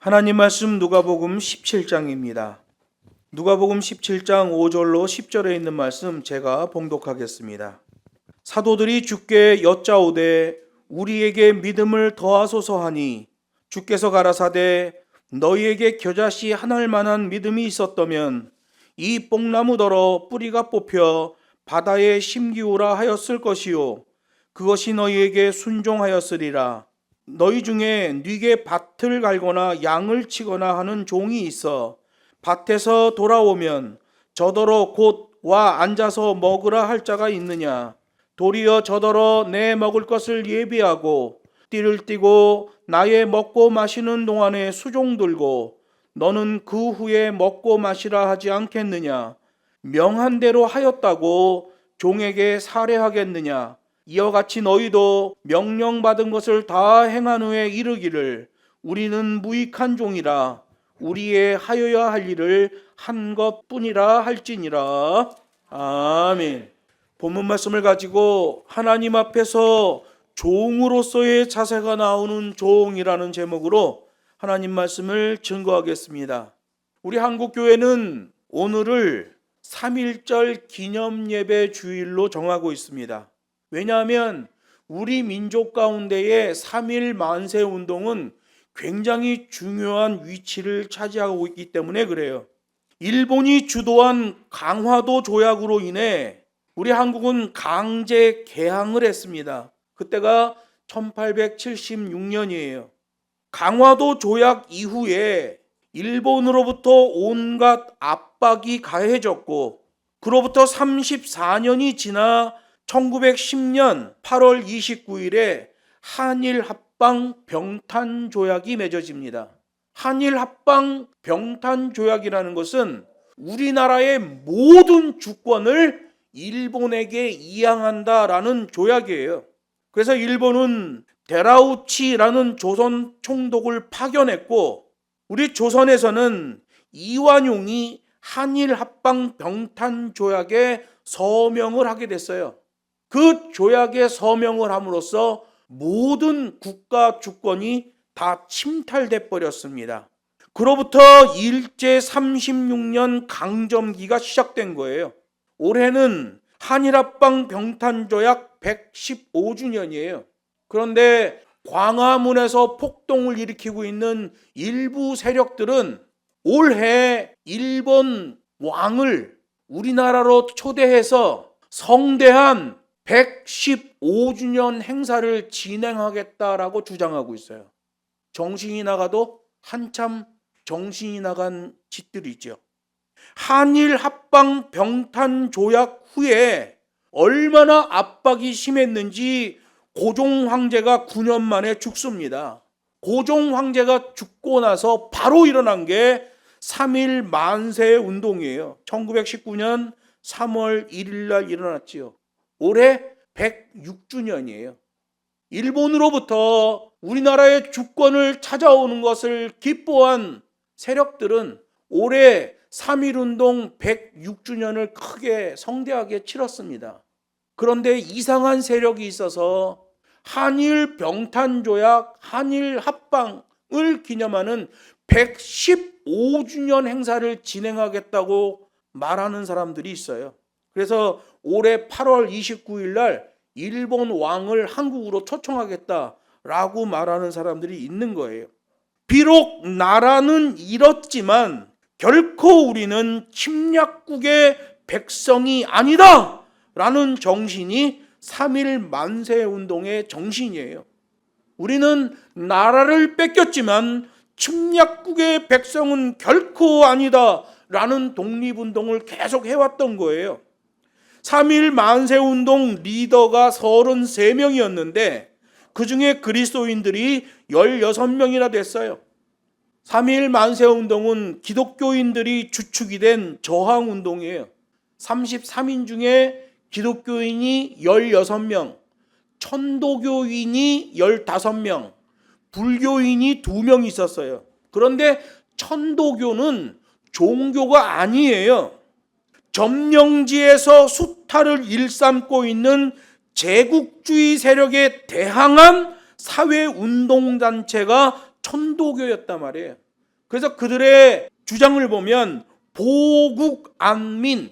하나님 말씀 누가복음 17장입니다. 누가복음 17장 5절로 10절에 있는 말씀 제가 봉독하겠습니다. 사도들이 주께 여짜오되 우리에게 믿음을 더하소서 하니 주께서 가라사대 너희에게 겨자씨 하나일 만한 믿음이 있었다면 이 뽕나무더러 뿌리가 뽑혀 바다에 심기우라 하였을 것이요 그것이 너희에게 순종하였으리라. 너희 중에 뉘게 밭을 갈거나 양을 치거나 하는 종이 있어 밭에서 돌아오면 저더러 곧 와 앉아서 먹으라 할 자가 있느냐? 도리어 저더러 내 먹을 것을 예비하고 띠를 띠고 나의 먹고 마시는 동안에 수종 들고 너는 그 후에 먹고 마시라 하지 않겠느냐? 명한 대로 하였다고 종에게 살해하겠느냐? 이와 같이 너희도 명령받은 것을 다 행한 후에 이르기를 우리는 무익한 종이라 우리의 하여야 할 일을 한 것뿐이라 할지니라. 아멘. 본문 말씀을 가지고 하나님 앞에서 종으로서의 자세가 나오는 종이라는 제목으로 하나님 말씀을 증거하겠습니다. 우리 한국교회는 오늘을 3.1절 기념예배 주일로 정하고 있습니다. 왜냐하면 우리 민족 가운데의 3.1 만세 운동은 굉장히 중요한 위치를 차지하고 있기 때문에 그래요. 일본이 주도한 강화도 조약으로 인해 우리 한국은 강제 개항을 했습니다. 그때가 1876년이에요. 강화도 조약 이후에 일본으로부터 온갖 압박이 가해졌고 그로부터 34년이 지나 1910년 8월 29일에 한일 합방 병탄 조약이 맺어집니다. 한일 합방 병탄 조약이라는 것은 우리나라의 모든 주권을 일본에게 이양한다라는 조약이에요. 그래서 일본은 데라우치라는 조선 총독을 파견했고 우리 조선에서는 이완용이 한일 합방 병탄 조약에 서명을 하게 됐어요. 그 조약에 서명을 함으로써 모든 국가 주권이 다 침탈돼 버렸습니다. 그로부터 일제 36년 강점기가 시작된 거예요. 올해는 한일합방 병탄조약 115주년이에요. 그런데 광화문에서 폭동을 일으키고 있는 일부 세력들은 올해 일본 왕을 우리나라로 초대해서 성대한 115주년 행사를 진행하겠다라고 주장하고 있어요. 정신이 나가도 한참 정신이 나간 짓들이 있죠. 한일 합방 병탄 조약 후에 얼마나 압박이 심했는지 고종 황제가 9년 만에 죽습니다. 고종 황제가 죽고 나서 바로 일어난 게 3.1 만세 운동이에요. 1919년 3월 1일 날 일어났지요. 올해 106주년이에요. 일본으로부터 우리나라의 주권을 찾아오는 것을 기뻐한 세력들은 올해 3.1운동 106주년을 크게 성대하게 치렀습니다. 그런데 이상한 세력이 있어서 한일 병탄조약, 한일 합방을 기념하는 115주년 행사를 진행하겠다고 말하는 사람들이 있어요. 그래서 올해 8월 29일 날 일본 왕을 한국으로 초청하겠다라고 말하는 사람들이 있는 거예요. 비록 나라는 잃었지만 결코 우리는 침략국의 백성이 아니다 라는 정신이 3.1 만세 운동의 정신이에요. 우리는 나라를 뺏겼지만 침략국의 백성은 결코 아니다 라는 독립운동을 계속 해왔던 거예요. 3.1 만세운동 리더가 33명이었는데 그 중에 그리스도인들이 16명이나 됐어요. 3.1 만세운동은 기독교인들이 주축이 된 저항운동이에요. 33인 중에 기독교인이 16명, 천도교인이 15명, 불교인이 2명 있었어요. 그런데 천도교는 종교가 아니에요. 점령지에서 수탈을 일삼고 있는 제국주의 세력에 대항한 사회운동단체가 천도교였단 말이에요. 그래서 그들의 주장을 보면 보국안민,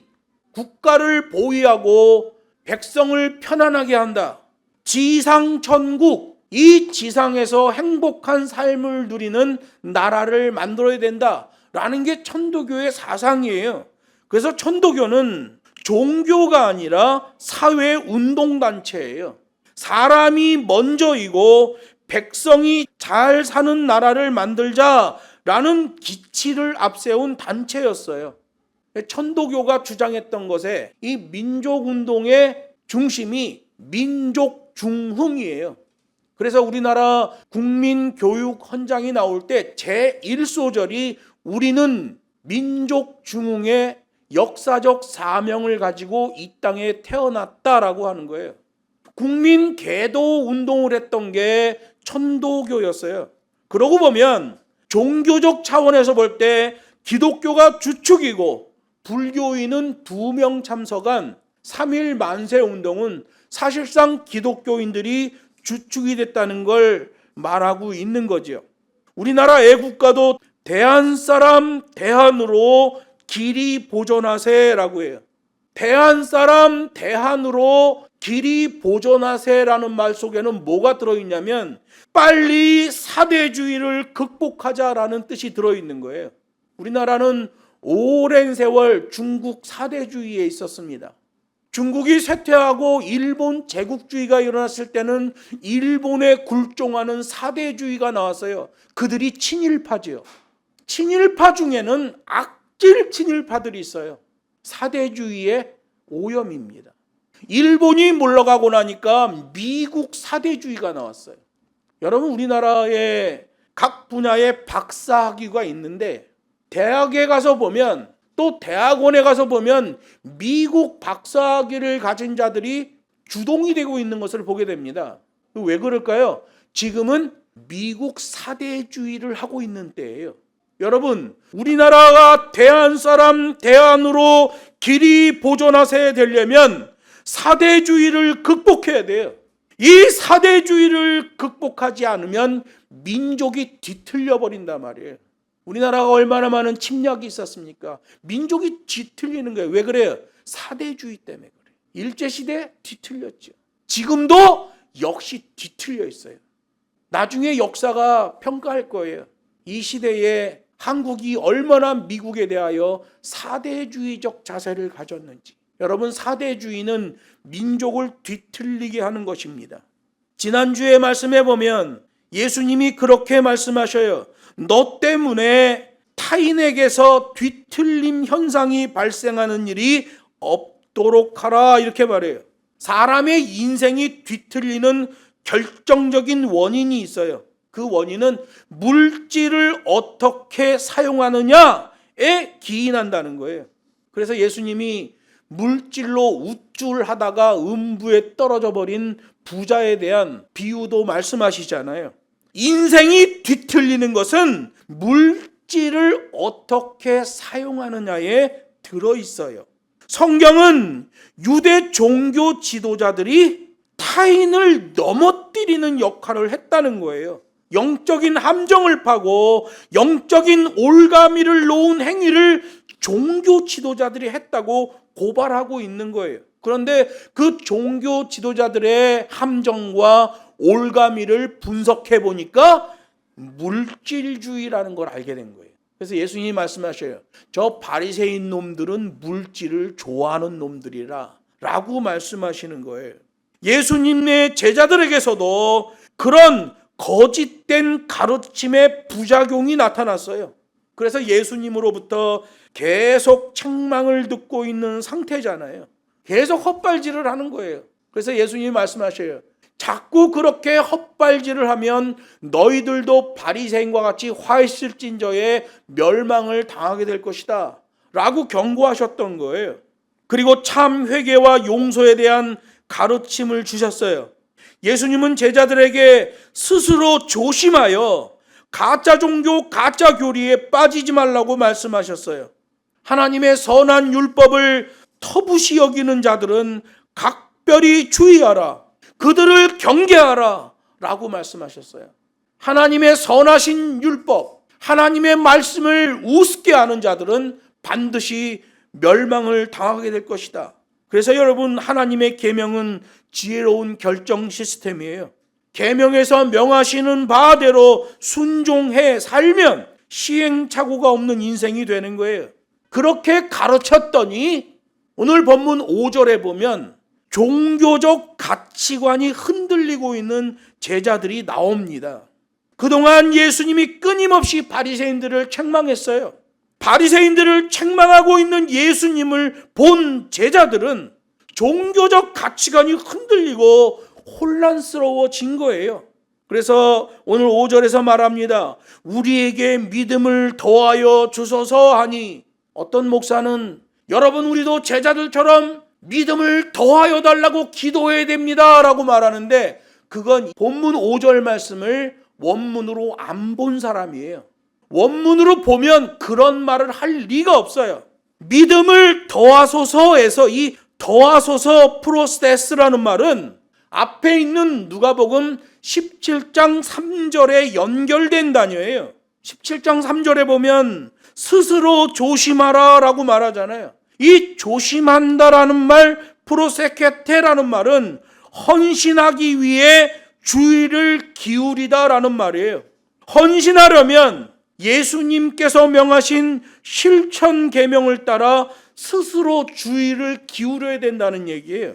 국가를 보위하고 백성을 편안하게 한다. 지상천국, 이 지상에서 행복한 삶을 누리는 나라를 만들어야 된다라는 게 천도교의 사상이에요. 그래서 천도교는 종교가 아니라 사회운동단체예요. 사람이 먼저이고 백성이 잘 사는 나라를 만들자라는 기치를 앞세운 단체였어요. 천도교가 주장했던 것에 이 민족운동의 중심이 민족중흥이에요. 그래서 우리나라 국민교육 헌장이 나올 때 제1소절이 우리는 민족중흥의 역사적 사명을 가지고 이 땅에 태어났다라고 하는 거예요. 국민 계도 운동을 했던 게 천도교였어요. 그러고 보면 종교적 차원에서 볼 때 기독교가 주축이고 불교인은 2명 참석한 3.1 만세 운동은 사실상 기독교인들이 주축이 됐다는 걸 말하고 있는 거죠. 우리나라 애국가도 대한 사람 대한으로 길이 보존하세라고 해요. 대한 사람 대한으로 길이 보존하세라는 말 속에는 뭐가 들어있냐면 빨리 사대주의를 극복하자라는 뜻이 들어있는 거예요. 우리나라는 오랜 세월 중국 사대주의에 있었습니다. 중국이 쇠퇴하고 일본 제국주의가 일어났을 때는 일본에 굴종하는 사대주의가 나왔어요. 그들이 친일파지요. 친일파 중에는 악질 친일파들이 있어요. 사대주의의 오염입니다. 일본이 물러가고 나니까 미국 사대주의가 나왔어요. 여러분, 우리나라에 각 분야의 박사학위가 있는데 대학에 가서 보면, 또 대학원에 가서 보면 미국 박사학위를 가진 자들이 주동이 되고 있는 것을 보게 됩니다. 왜 그럴까요? 지금은 미국 사대주의를 하고 있는 때예요. 여러분, 우리나라가 대한 사람 대한으로 길이 보존하셔야 되려면 사대주의를 극복해야 돼요. 이 사대주의를 극복하지 않으면 민족이 뒤틀려 버린단 말이에요. 우리나라가 얼마나 많은 침략이 있었습니까? 민족이 뒤틀리는 거예요. 왜 그래요? 사대주의 때문에 그래요. 일제시대 뒤틀렸죠. 지금도 역시 뒤틀려 있어요. 나중에 역사가 평가할 거예요. 이 시대에 한국이 얼마나 미국에 대하여 사대주의적 자세를 가졌는지. 여러분, 사대주의는 민족을 뒤틀리게 하는 것입니다. 지난주에 말씀해 보면 예수님이 그렇게 말씀하셔요. 너 때문에 타인에게서 뒤틀림 현상이 발생하는 일이 없도록 하라, 이렇게 말해요. 사람의 인생이 뒤틀리는 결정적인 원인이 있어요. 그 원인은 물질을 어떻게 사용하느냐에 기인한다는 거예요. 그래서 예수님이 물질로 우쭐하다가 음부에 떨어져 버린 부자에 대한 비유도 말씀하시잖아요. 인생이 뒤틀리는 것은 물질을 어떻게 사용하느냐에 들어있어요. 성경은 유대 종교 지도자들이 타인을 넘어뜨리는 역할을 했다는 거예요. 영적인 함정을 파고 영적인 올가미를 놓은 행위를 종교 지도자들이 했다고 고발하고 있는 거예요. 그런데 그 종교 지도자들의 함정과 올가미를 분석해 보니까 물질주의라는 걸 알게 된 거예요. 그래서 예수님이 말씀하셔요. 저 바리새인 놈들은 물질을 좋아하는 놈들이라 라고 말씀하시는 거예요. 예수님의 제자들에게서도 그런 거짓된 가르침의 부작용이 나타났어요. 그래서 예수님으로부터 계속 책망을 듣고 있는 상태잖아요. 계속 헛발질을 하는 거예요. 그래서 예수님이 말씀하셔요. 자꾸 그렇게 헛발질을 하면 너희들도 바리새인과 같이 화 있을진저에 멸망을 당하게 될 것이다 라고 경고하셨던 거예요. 그리고 참 회개와 용서에 대한 가르침을 주셨어요. 예수님은 제자들에게 스스로 조심하여 가짜 종교, 가짜 교리에 빠지지 말라고 말씀하셨어요. 하나님의 선한 율법을 터부시 여기는 자들은 각별히 주의하라, 그들을 경계하라 라고 말씀하셨어요. 하나님의 선하신 율법, 하나님의 말씀을 우습게 하는 자들은 반드시 멸망을 당하게 될 것이다. 그래서 여러분, 하나님의 계명은 지혜로운 결정 시스템이에요. 계명에서 명하시는 바대로 순종해 살면 시행착오가 없는 인생이 되는 거예요. 그렇게 가르쳤더니 오늘 본문 5절에 보면 종교적 가치관이 흔들리고 있는 제자들이 나옵니다. 그동안 예수님이 끊임없이 바리새인들을 책망했어요. 바리새인들을 책망하고 있는 예수님을 본 제자들은 종교적 가치관이 흔들리고 혼란스러워진 거예요. 그래서 오늘 5절에서 말합니다. 우리에게 믿음을 더하여 주소서 하니, 어떤 목사는 여러분, 우리도 제자들처럼 믿음을 더하여 달라고 기도해야 됩니다 라고 말하는데, 그건 본문 5절 말씀을 원문으로 안 본 사람이에요. 원문으로 보면 그런 말을 할 리가 없어요. 믿음을 더하소서에서 이 더하소서 프로스테스라는 말은 앞에 있는 누가복음 17장 3절에 연결된 단어예요. 17장 3절에 보면 스스로 조심하라 라고 말하잖아요. 이 조심한다라는 말, 프로세케테라는 말은 헌신하기 위해 주의를 기울이다라는 말이에요. 헌신하려면 예수님께서 명하신 실천 계명을 따라 스스로 주의를 기울여야 된다는 얘기예요.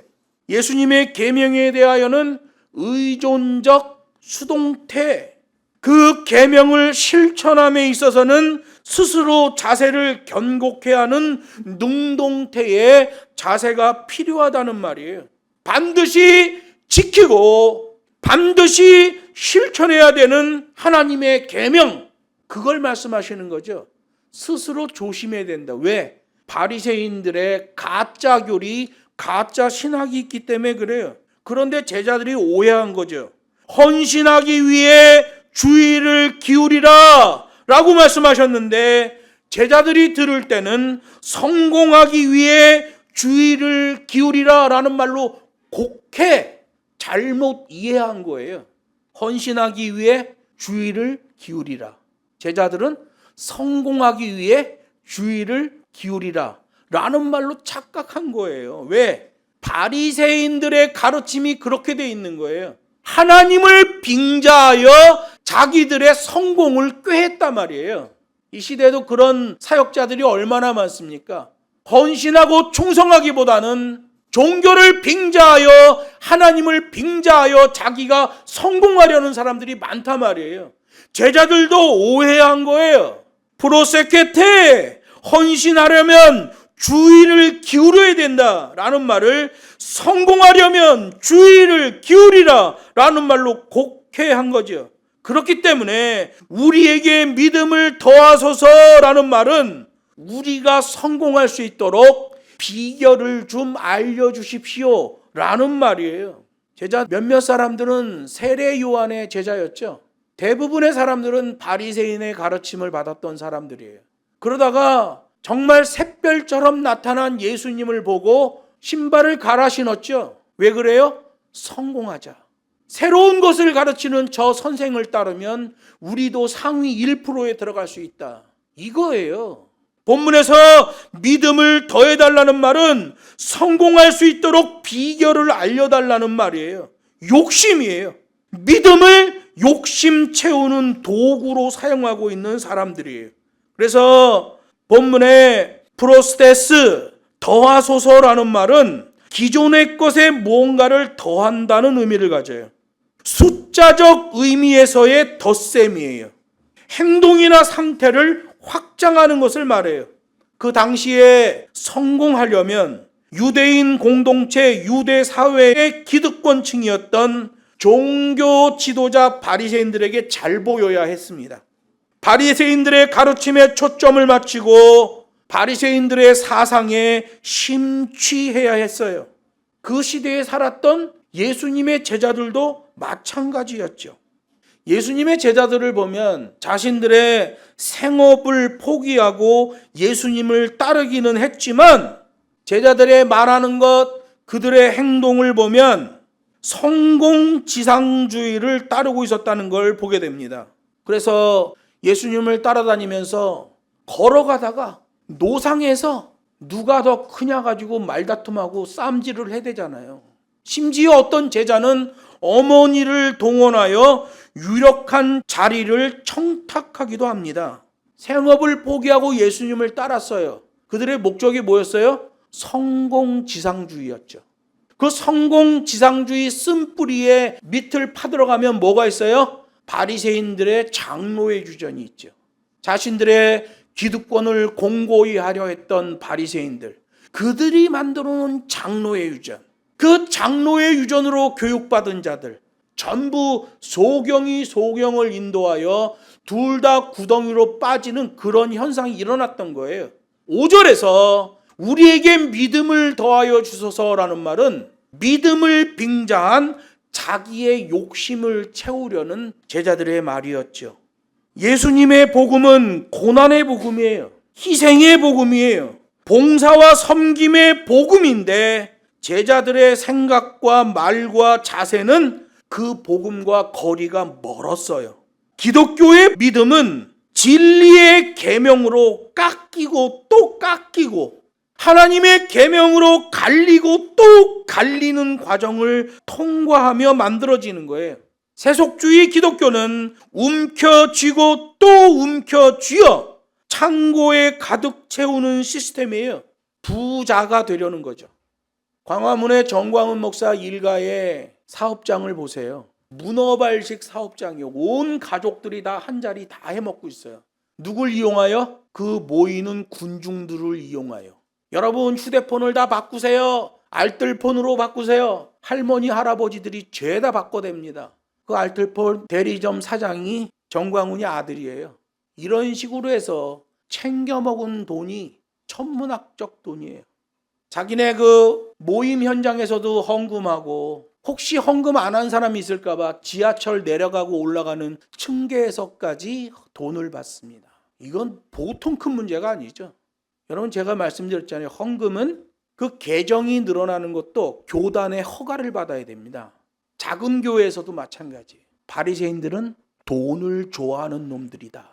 예수님의 계명에 대하여는 의존적 수동태, 그 계명을 실천함에 있어서는 스스로 자세를 견고케 하는 능동태의 자세가 필요하다는 말이에요. 반드시 지키고 반드시 실천해야 되는 하나님의 계명, 그걸 말씀하시는 거죠. 스스로 조심해야 된다. 왜? 바리새인들의 가짜 교리, 가짜 신학이 있기 때문에 그래요. 그런데 제자들이 오해한 거죠. 헌신하기 위해 주의를 기울이라 라고 말씀하셨는데, 제자들이 들을 때는 성공하기 위해 주의를 기울이라 라는 말로 곡해 잘못 이해한 거예요. 헌신하기 위해 주의를 기울이라. 제자들은 성공하기 위해 주의를 기울이라 라는 말로 착각한 거예요. 왜? 바리새인들의 가르침이 그렇게 돼 있는 거예요. 하나님을 빙자하여 자기들의 성공을 꾀했단 말이에요. 이 시대에도 그런 사역자들이 얼마나 많습니까? 헌신하고 충성하기보다는 종교를 빙자하여, 하나님을 빙자하여 자기가 성공하려는 사람들이 많단 말이에요. 제자들도 오해한 거예요. 프로세케테, 헌신하려면 주의를 기울여야 된다라는 말을 성공하려면 주의를 기울이라 라는 말로 곡해한 거죠. 그렇기 때문에 우리에게 믿음을 더하소서라는 말은 우리가 성공할 수 있도록 비결을 좀 알려주십시오 라는 말이에요. 제자 몇몇 사람들은 세례 요한의 제자였죠. 대부분의 사람들은 바리새인의 가르침을 받았던 사람들이에요. 그러다가 정말 샛별처럼 나타난 예수님을 보고 신발을 갈아 신었죠. 왜 그래요? 성공하자. 새로운 것을 가르치는 저 선생을 따르면 우리도 상위 1%에 들어갈 수 있다. 이거예요. 본문에서 믿음을 더해달라는 말은 성공할 수 있도록 비결을 알려달라는 말이에요. 욕심이에요. 믿음을 욕심 채우는 도구로 사용하고 있는 사람들이에요. 그래서 본문에 프로스테스, 더하소서라는 말은 기존의 것에 무언가를 더한다는 의미를 가져요. 숫자적 의미에서의 덧셈이에요. 행동이나 상태를 확장하는 것을 말해요. 그 당시에 성공하려면 유대인 공동체, 유대 사회의 기득권층이었던 종교 지도자 바리새인들에게 잘 보여야 했습니다. 바리새인들의 가르침에 초점을 맞추고 바리새인들의 사상에 심취해야 했어요. 그 시대에 살았던 예수님의 제자들도 마찬가지였죠. 예수님의 제자들을 보면 자신들의 생업을 포기하고 예수님을 따르기는 했지만 제자들의 말하는 것, 그들의 행동을 보면 성공지상주의를 따르고 있었다는 걸 보게 됩니다. 그래서 예수님을 따라다니면서 걸어가다가 노상에서 누가 더 크냐 가지고 말다툼하고 쌈질을 해대잖아요. 심지어 어떤 제자는 어머니를 동원하여 유력한 자리를 청탁하기도 합니다. 생업을 포기하고 예수님을 따랐어요. 그들의 목적이 뭐였어요? 성공지상주의였죠. 그 성공지상주의 쓴뿌리에 밑을 파들어가면 뭐가 있어요? 바리새인들의 장로의 유전이 있죠. 자신들의 기득권을 공고히 하려 했던 바리새인들, 그들이 만들어 놓은 장로의 유전, 그 장로의 유전으로 교육받은 자들 전부 소경이 소경을 인도하여 둘 다 구덩이로 빠지는 그런 현상이 일어났던 거예요. 5절에서 우리에게 믿음을 더하여 주소서라는 말은 믿음을 빙자한 자기의 욕심을 채우려는 제자들의 말이었죠. 예수님의 복음은 고난의 복음이에요. 희생의 복음이에요. 봉사와 섬김의 복음인데 제자들의 생각과 말과 자세는 그 복음과 거리가 멀었어요. 기독교의 믿음은 진리의 계명으로 깎이고 또 깎이고 하나님의 계명으로 갈리고 또 갈리는 과정을 통과하며 만들어지는 거예요. 세속주의 기독교는 움켜쥐고 또 움켜쥐어 창고에 가득 채우는 시스템이에요. 부자가 되려는 거죠. 광화문의 정광훈 목사 일가의 사업장을 보세요. 문어발식 사업장이요. 온 가족들이 다 한 자리 다 해먹고 있어요. 누굴 이용하여? 그 모이는 군중들을 이용하여. 여러분 휴대폰을 다 바꾸세요. 알뜰폰으로 바꾸세요. 할머니 할아버지들이 죄다 바꿔댑니다. 그 알뜰폰 대리점 사장이 정광훈이 아들이에요. 이런 식으로 해서 챙겨먹은 돈이 천문학적 돈이에요. 자기네 그 모임 현장에서도 헌금하고, 혹시 헌금 안 한 사람이 있을까 봐 지하철 내려가고 올라가는 층계에서까지 돈을 받습니다. 이건 보통 큰 문제가 아니죠. 여러분 제가 말씀드렸잖아요. 헌금은 그 계정이 늘어나는 것도 교단의 허가를 받아야 됩니다. 작은 교회에서도 마찬가지예요. 바리새인들은 돈을 좋아하는 놈들이다.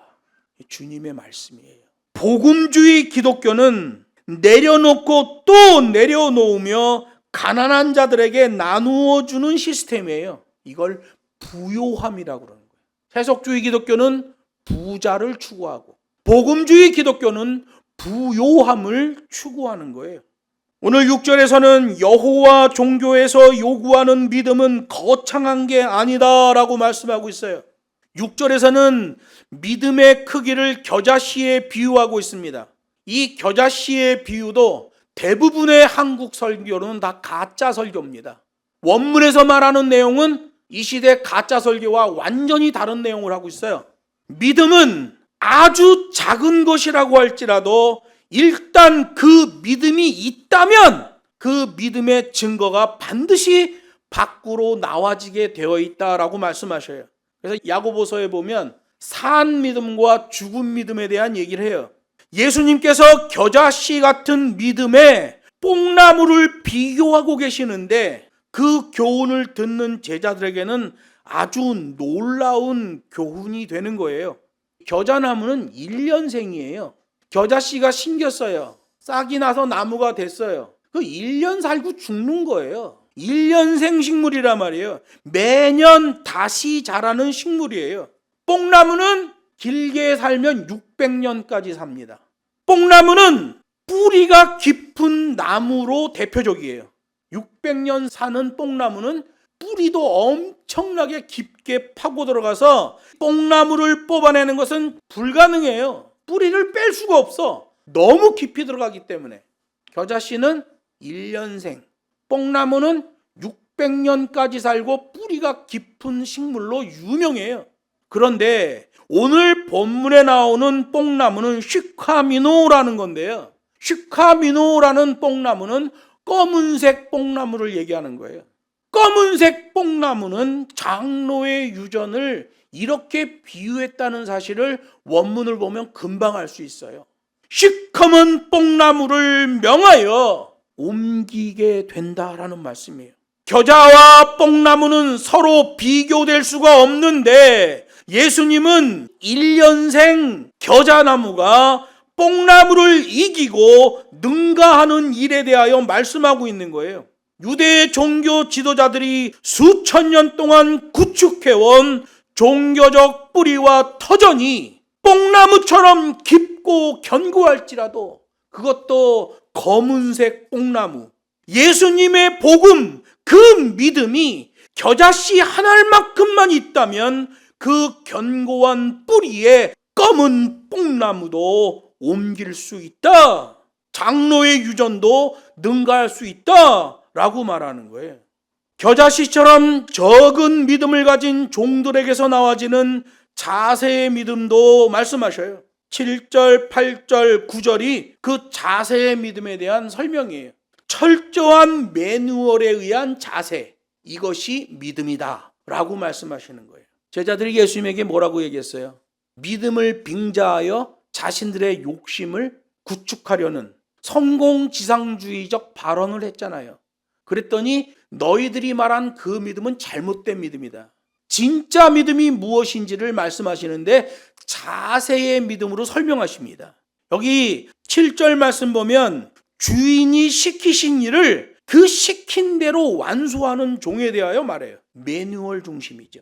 주님의 말씀이에요. 복음주의 기독교는 내려놓고 또 내려놓으며 가난한 자들에게 나누어 주는 시스템이에요. 이걸 부요함이라고 그러는 거예요. 세속주의 기독교는 부자를 추구하고 복음주의 기독교는 부요함을 추구하는 거예요. 오늘 6절에서는 여호와 종교에서 요구하는 믿음은 거창한 게 아니다라고 말씀하고 있어요. 6절에서는 믿음의 크기를 겨자씨에 비유하고 있습니다. 이 겨자씨의 비유도 대부분의 한국 설교는 다 가짜 설교입니다. 원문에서 말하는 내용은 이 시대 가짜 설교와 완전히 다른 내용을 하고 있어요. 믿음은 아주 작은 것이라고 할지라도 일단 그 믿음이 있다면 그 믿음의 증거가 반드시 밖으로 나와지게 되어 있다라고 말씀하셔요. 그래서 야고보서에 보면 산 믿음과 죽은 믿음에 대한 얘기를 해요. 예수님께서 겨자씨 같은 믿음에 뽕나무를 비교하고 계시는데 그 교훈을 듣는 제자들에게는 아주 놀라운 교훈이 되는 거예요. 겨자나무는 1년생이에요. 겨자씨가 생겼어요. 싹이 나서 나무가 됐어요. 그 1년 살고 죽는 거예요. 1년생 식물이란 말이에요. 매년 다시 자라는 식물이에요. 뽕나무는 길게 살면 600년까지 삽니다. 뽕나무는 뿌리가 깊은 나무로 대표적이에요. 600년 사는 뽕나무는 뿌리도 엄청나게 깊게 파고 들어가서 뽕나무를 뽑아내는 것은 불가능해요. 뿌리를 뺄 수가 없어. 너무 깊이 들어가기 때문에. 겨자씨는 1년생, 뽕나무는 600년까지 살고 뿌리가 깊은 식물로 유명해요. 그런데 오늘 본문에 나오는 뽕나무는 시카미노라는 건데요. 시카미노라는 뽕나무는 검은색 뽕나무를 얘기하는 거예요. 검은색 뽕나무는 장로의 유전을 이렇게 비유했다는 사실을 원문을 보면 금방 알 수 있어요. 시커먼 뽕나무를 명하여 옮기게 된다라는 말씀이에요. 겨자와 뽕나무는 서로 비교될 수가 없는데 예수님은 1년생 겨자나무가 뽕나무를 이기고 능가하는 일에 대하여 말씀하고 있는 거예요. 유대 종교 지도자들이 수천 년 동안 구축해온 종교적 뿌리와 터전이 뽕나무처럼 깊고 견고할지라도, 그것도 검은색 뽕나무, 예수님의 복음, 그 믿음이 겨자씨 한 알만큼만 있다면 그 견고한 뿌리에 검은 뽕나무도 옮길 수 있다. 장로의 유전도 능가할 수 있다 라고 말하는 거예요. 겨자씨처럼 적은 믿음을 가진 종들에게서 나와지는 자세의 믿음도 말씀하셔요. 7절, 8절, 9절이 그 자세의 믿음에 대한 설명이에요. 철저한 매뉴얼에 의한 자세, 이것이 믿음이다 라고 말씀하시는 거예요. 제자들이 예수님에게 뭐라고 얘기했어요? 믿음을 빙자하여 자신들의 욕심을 구축하려는 성공지상주의적 발언을 했잖아요. 그랬더니 너희들이 말한 그 믿음은 잘못된 믿음이다. 진짜 믿음이 무엇인지를 말씀하시는데 자세의 믿음으로 설명하십니다. 여기 7절 말씀 보면 주인이 시키신 일을 그 시킨 대로 완수하는 종에 대하여 말해요. 매뉴얼 중심이죠.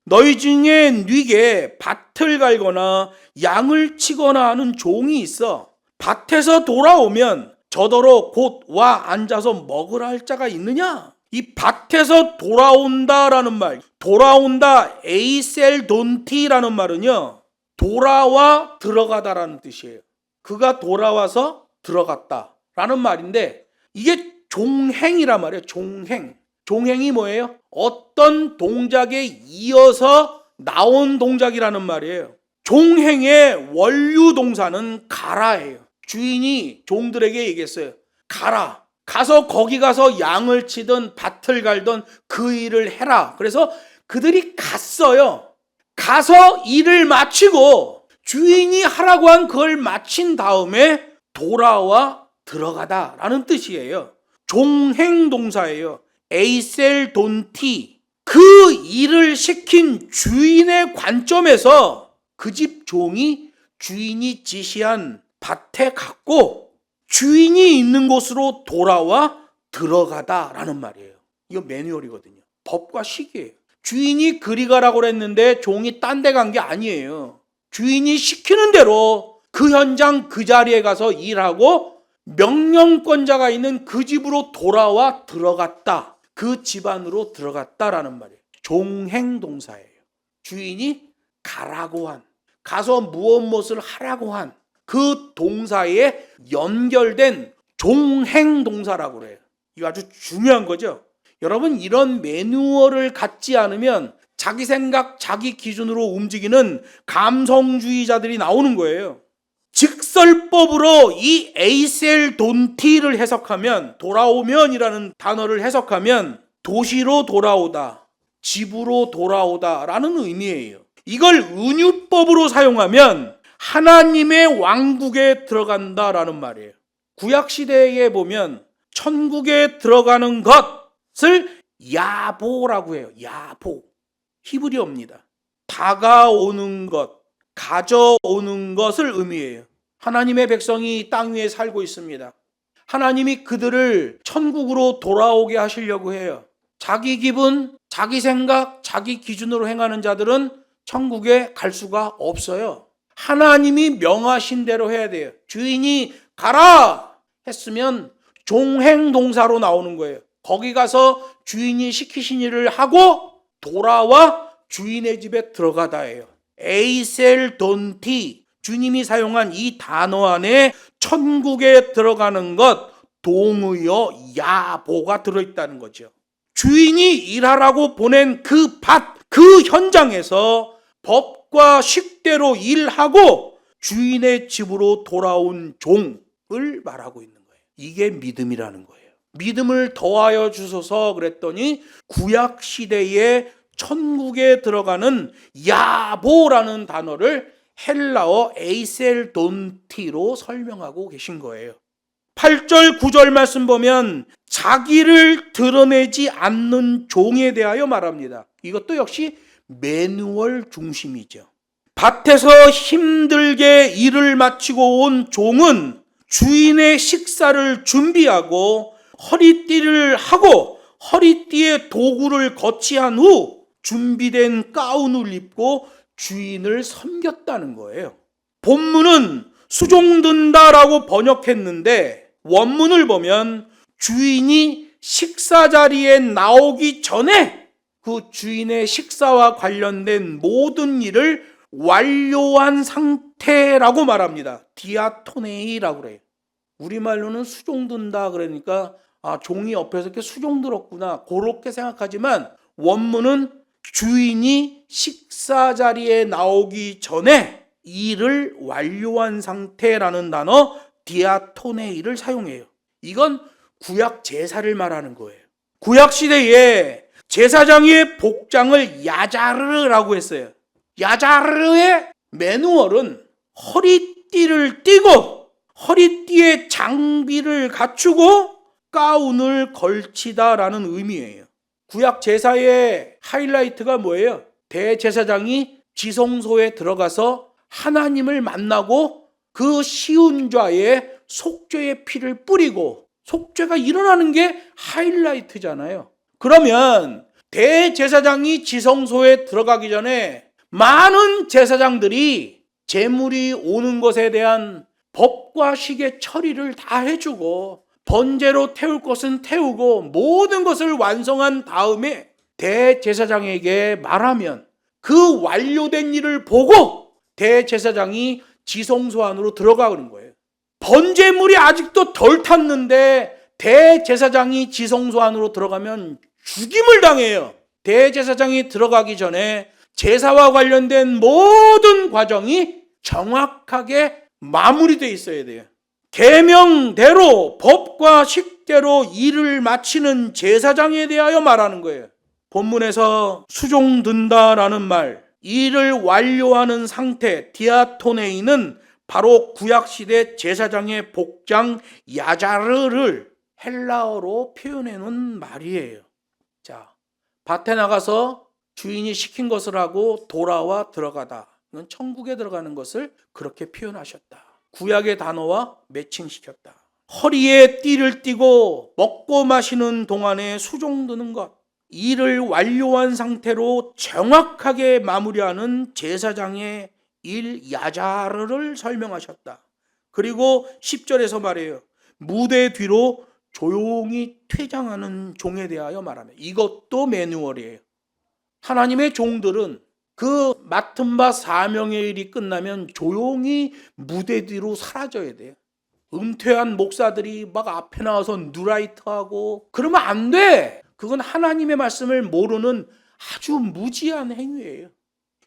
너희 중에 뉘게 밭을 갈거나 양을 치거나 하는 종이 있어 밭에서 돌아오면 저더러 곧 와 앉아서 먹으라 할 자가 있느냐? 이 밭에서 돌아온다라는 말, 돌아온다 에이셀 돈티라는 말은요, 돌아와 들어가다라는 뜻이에요. 그가 돌아와서 들어갔다라는 말인데, 이게 종행이란 말이에요. 종행. 종행이 뭐예요? 어떤 동작에 이어서 나온 동작이라는 말이에요. 종행의 원류 동사는 가라예요. 주인이 종들에게 얘기했어요. 가라. 가서 거기 가서 양을 치든 밭을 갈든 그 일을 해라. 그래서 그들이 갔어요. 가서 일을 마치고 주인이 하라고 한 그걸 마친 다음에 돌아와 들어가다라는 뜻이에요. 종행 동사예요. 에이셀 돈티. 그 일을 시킨 주인의 관점에서 그 집 종이 주인이 지시한 밭에 갔고 주인이 있는 곳으로 돌아와 들어가다라는 말이에요. 이거 매뉴얼이거든요. 법과 식이에요. 주인이 그리 가라고 그랬는데 종이 딴 데 간 게 아니에요. 주인이 시키는 대로 그 현장 그 자리에 가서 일하고 명령권자가 있는 그 집으로 돌아와 들어갔다. 그 집안으로 들어갔다라는 말이에요. 종행동사예요. 주인이 가라고 한, 가서 무엇을 하라고 한 그 동사에 연결된 종행동사라고 그래요. 이거 아주 중요한 거죠. 여러분, 이런 매뉴얼을 갖지 않으면 자기 생각, 자기 기준으로 움직이는 감성주의자들이 나오는 거예요. 직설법으로 이 에이셀 돈티를 해석하면, 돌아오면이라는 단어를 해석하면 도시로 돌아오다, 집으로 돌아오다 라는 의미예요. 이걸 은유법으로 사용하면 하나님의 왕국에 들어간다라는 말이에요. 구약시대에 보면 천국에 들어가는 것을 야보라고 해요. 야보. 히브리어입니다. 다가오는 것, 가져오는 것을 의미해요. 하나님의 백성이 땅 위에 살고 있습니다. 하나님이 그들을 천국으로 돌아오게 하시려고 해요. 자기 기분, 자기 생각, 자기 기준으로 행하는 자들은 천국에 갈 수가 없어요. 하나님이 명하신 대로 해야 돼요. 주인이 가라 했으면 종행동사로 나오는 거예요. 거기 가서 주인이 시키신 일을 하고 돌아와 주인의 집에 들어가다예요. 에이셀 돈티, 주님이 사용한 이 단어 안에 천국에 들어가는 것, 동의어 야보가 들어있다는 거죠. 주인이 일하라고 보낸 그 밭, 그 현장에서 법과 식대로 일하고 주인의 집으로 돌아온 종을 말하고 있는 거예요. 이게 믿음이라는 거예요. 믿음을 더하여 주소서 그랬더니 구약 시대에 천국에 들어가는 야보라는 단어를 헬라어 에이셀 돈티로 설명하고 계신 거예요. 8절 9절 말씀 보면 자기를 드러내지 않는 종에 대하여 말합니다. 이것도 역시 매뉴얼 중심이죠. 밭에서 힘들게 일을 마치고 온 종은 주인의 식사를 준비하고 허리띠를 하고 허리띠에 도구를 거치한 후 준비된 가운을 입고 주인을 섬겼다는 거예요. 본문은 수종든다라고 번역했는데 원문을 보면 주인이 식사 자리에 나오기 전에 그 주인의 식사와 관련된 모든 일을 완료한 상태라고 말합니다. 디아토네이라고 그래요. 우리말로는 수종든다 그러니까 종이 옆에서 이렇게 수종들었구나 그렇게 생각하지만 원문은 주인이 식사 자리에 나오기 전에 일을 완료한 상태라는 단어 디아토네이를 사용해요. 이건 구약 제사를 말하는 거예요. 구약 시대에 제사장의 복장을 야자르라고 했어요. 야자르의 매누얼은 허리띠를 띠고 허리띠에 장비를 갖추고 가운을 걸치다라는 의미예요. 구약 제사의 하이라이트가 뭐예요? 대제사장이 지성소에 들어가서 하나님을 만나고 그 시운좌에 속죄의 피를 뿌리고 속죄가 일어나는 게 하이라이트잖아요. 그러면 대제사장이 지성소에 들어가기 전에 많은 제사장들이 제물이 오는 것에 대한 법과 식의 처리를 다 해주고 번제로 태울 것은 태우고 모든 것을 완성한 다음에 대제사장에게 말하면 그 완료된 일을 보고 대제사장이 지성소 안으로 들어가는 거예요. 번제물이 아직도 덜 탔는데 대제사장이 지성소 안으로 들어가면 죽임을 당해요. 대제사장이 들어가기 전에 제사와 관련된 모든 과정이 정확하게 마무리되어 있어야 돼요. 계명대로 법과 식대로 일을 마치는 제사장에 대하여 말하는 거예요. 본문에서 수종든다라는 말, 일을 완료하는 상태 디아토네이는 바로 구약시대 제사장의 복장 야자르를 헬라어로 표현해 놓은 말이에요. 자, 밭에 나가서 주인이 시킨 것을 하고 돌아와 들어가다. 이건 천국에 들어가는 것을 그렇게 표현하셨다. 구약의 단어와 매칭시켰다. 허리에 띠를 띠고 먹고 마시는 동안에 수종드는 것. 일을 완료한 상태로 정확하게 마무리하는 제사장의 일 야자르를 설명하셨다. 그리고 10절에서 말해요. 무대 뒤로 조용히 퇴장하는 종에 대하여 말하며 이것도 매뉴얼이에요. 하나님의 종들은 그 맡은 바 사명의 일이 끝나면 조용히 무대 뒤로 사라져야 돼요. 은퇴한 목사들이 막 앞에 나와서 누라이트하고 그러면 안 돼. 그건 하나님의 말씀을 모르는 아주 무지한 행위예요.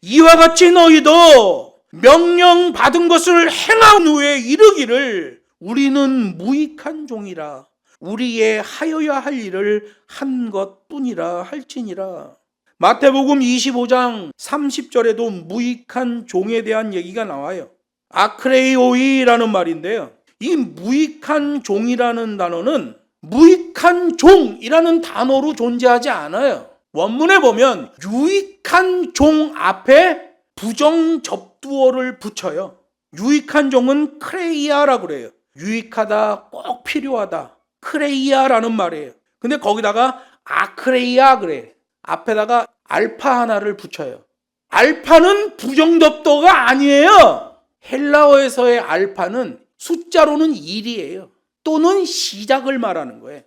이와 같이 너희도 명령 받은 것을 행한 후에 이르기를 우리는 무익한 종이라 우리의 하여야 할 일을 한 것뿐이라 할지니라. 마태복음 25장 30절에도 무익한 종에 대한 얘기가 나와요. 아크레이오이라는 말인데요. 이 무익한 종이라는 단어는 무익한 종이라는 단어로 존재하지 않아요. 원문에 보면 유익한 종 앞에 부정 접두어를 붙여요. 유익한 종은 크레이아라고 그래요. 유익하다, 꼭 필요하다. 크레이아라는 말이에요. 근데 거기다가 아크레이아 그래. 앞에다가 알파 하나를 붙여요. 알파는 부정 접두어가 아니에요. 헬라어에서의 알파는 숫자로는 1이에요. 또는 시작을 말하는 거예요.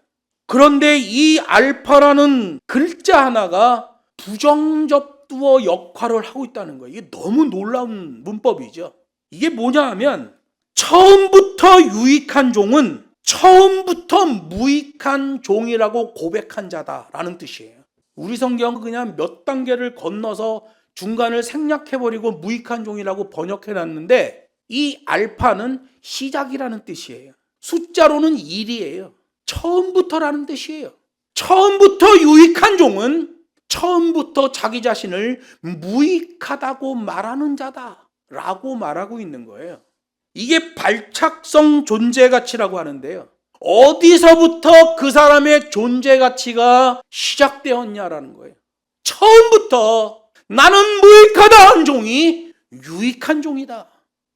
그런데 이 알파라는 글자 하나가 부정접두어 역할을 하고 있다는 거예요. 이게 너무 놀라운 문법이죠. 이게 뭐냐 하면 처음부터 유익한 종은 처음부터 무익한 종이라고 고백한 자다라는 뜻이에요. 우리 성경은 그냥 몇 단계를 건너서 중간을 생략해버리고 무익한 종이라고 번역해놨는데 이 알파는 시작이라는 뜻이에요. 숫자로는 1이에요. 처음부터라는 뜻이에요. 처음부터 유익한 종은 처음부터 자기 자신을 무익하다고 말하는 자다라고 말하고 있는 거예요. 이게 발착성 존재 가치라고 하는데요. 어디서부터 그 사람의 존재 가치가 시작되었냐라는 거예요. 처음부터 나는 무익하다 한 종이 유익한 종이다.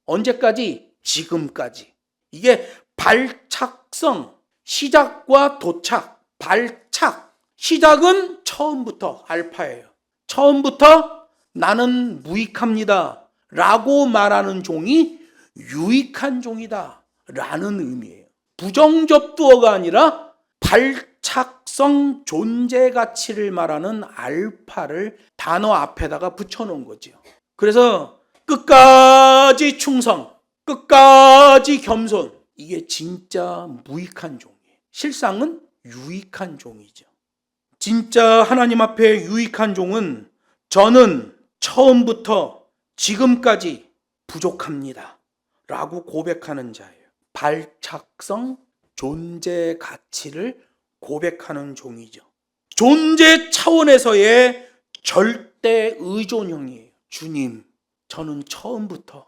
언제까지? 지금까지. 이게 발착성, 시작과 도착, 발착. 시작은 처음부터 알파예요. 처음부터 나는 무익합니다 라고 말하는 종이 유익한 종이다 라는 의미예요. 부정접두어가 아니라 발착성 존재 가치를 말하는 알파를 단어 앞에다가 붙여놓은 거죠. 그래서 끝까지 충성, 끝까지 겸손, 이게 진짜 무익한 종이에요. 실상은 유익한 종이죠. 진짜 하나님 앞에 유익한 종은 저는 처음부터 지금까지 부족합니다 라고 고백하는 자예요. 발착성 존재 가치를 고백하는 종이죠. 존재 차원에서의 절대 의존형이에요. 주님, 저는 처음부터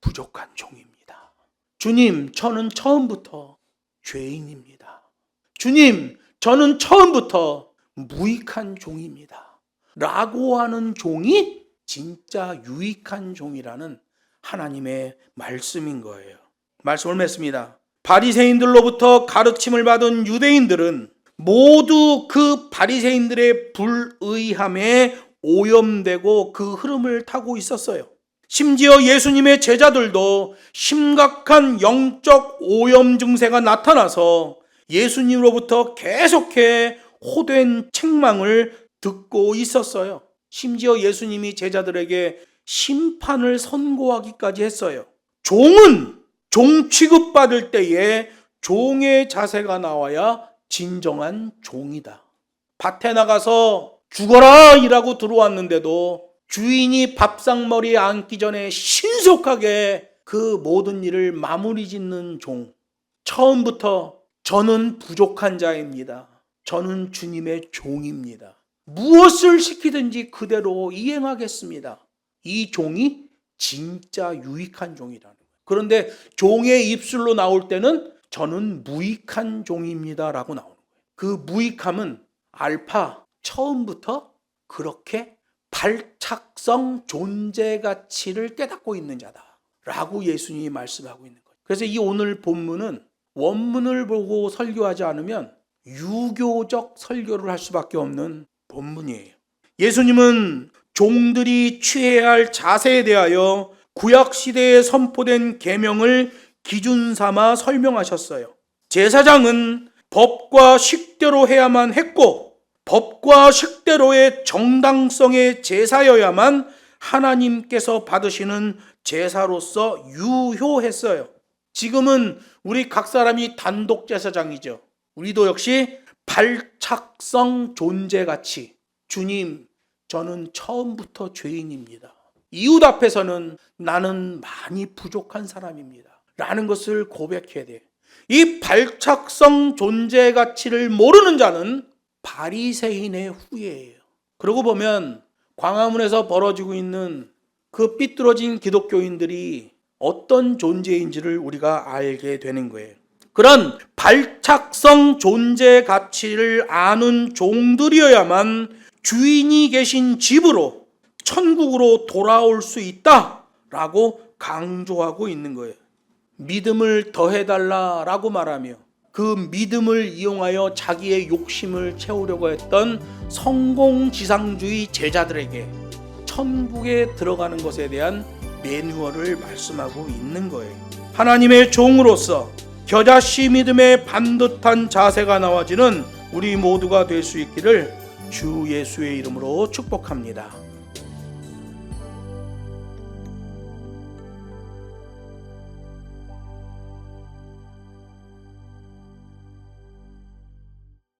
부족한 종입니다. 주님, 저는 처음부터 죄인입니다. 주님, 저는 처음부터 무익한 종입니다 라고 하는 종이 진짜 유익한 종이라는 하나님의 말씀인 거예요. 말씀을 맺습니다. 바리새인들로부터 가르침을 받은 유대인들은 모두 그 바리새인들의 불의함에 오염되고 그 흐름을 타고 있었어요. 심지어 예수님의 제자들도 심각한 영적 오염 증세가 나타나서 예수님으로부터 계속해 호된 책망을 듣고 있었어요. 심지어 예수님이 제자들에게 심판을 선고하기까지 했어요. 종은 종 취급받을 때에 종의 자세가 나와야 진정한 종이다. 밭에 나가서 죽어라 이라고 들어왔는데도 주인이 밥상머리에 앉기 전에 신속하게 그 모든 일을 마무리 짓는 종. 처음부터 저는 부족한 자입니다. 저는 주님의 종입니다. 무엇을 시키든지 그대로 이행하겠습니다. 이 종이 진짜 유익한 종이라는 거예요. 그런데 종의 입술로 나올 때는 저는 무익한 종입니다 라고 나오는 거예요. 그 무익함은 알파, 처음부터 그렇게 발착성 존재 가치를 깨닫고 있는 자다 라고 예수님이 말씀하고 있는 거예요. 그래서 이 오늘 본문은 원문을 보고 설교하지 않으면 유교적 설교를 할 수밖에 없는 본문이에요. 예수님은 종들이 취해야 할 자세에 대하여 구약시대에 선포된 계명을 기준 삼아 설명하셨어요. 제사장은 법과 식대로 해야만 했고 법과 식대로의 정당성의 제사여야만 하나님께서 받으시는 제사로서 유효했어요. 지금은 우리 각 사람이 단독 제사장이죠. 우리도 역시 발착성 존재 가치, 주님, 저는 처음부터 죄인입니다. 이웃 앞에서는 나는 많이 부족한 사람입니다 라는 것을 고백해야 돼. 이 발착성 존재 가치를 모르는 자는 바리새인의 후예예요. 그러고 보면 광화문에서 벌어지고 있는 그 삐뚤어진 기독교인들이 어떤 존재인지를 우리가 알게 되는 거예요. 그런 발착성 존재 가치를 아는 종들이어야만 주인이 계신 집으로, 천국으로 돌아올 수 있다라고 강조하고 있는 거예요. 믿음을 더해달라라고 말하며 그 믿음을 이용하여 자기의 욕심을 채우려고 했던 성공지상주의 제자들에게 천국에 들어가는 것에 대한 매뉴얼을 말씀하고 있는 거예요. 하나님의 종으로서 겨자씨 믿음의 반듯한 자세가 나와지는 우리 모두가 될 수 있기를 주 예수의 이름으로 축복합니다.